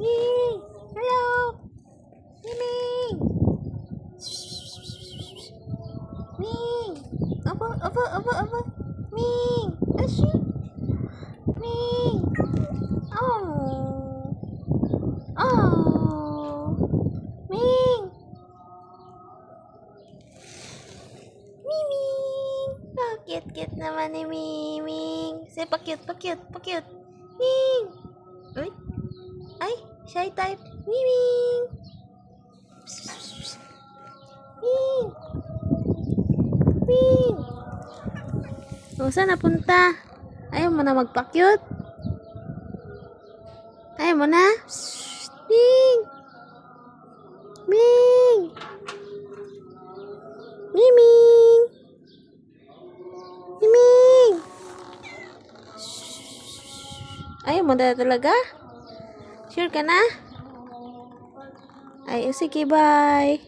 Ming! Hello! Ming! Ming! Apa? Ming! Asyik! Ming! Oh! Oh! Ming! Miming! Oh, cute naman ni Miming. Say, pa-cute. Ming! Uy! Ay, shy type. Miming! Ming! Ming! O, saan napunta? Ayaw mo na magpa-cute? Ayaw mo na? Ming! Ming! Miming! Miming! Ayaw mo na talaga? Sure ka na? Ay, sige, bye.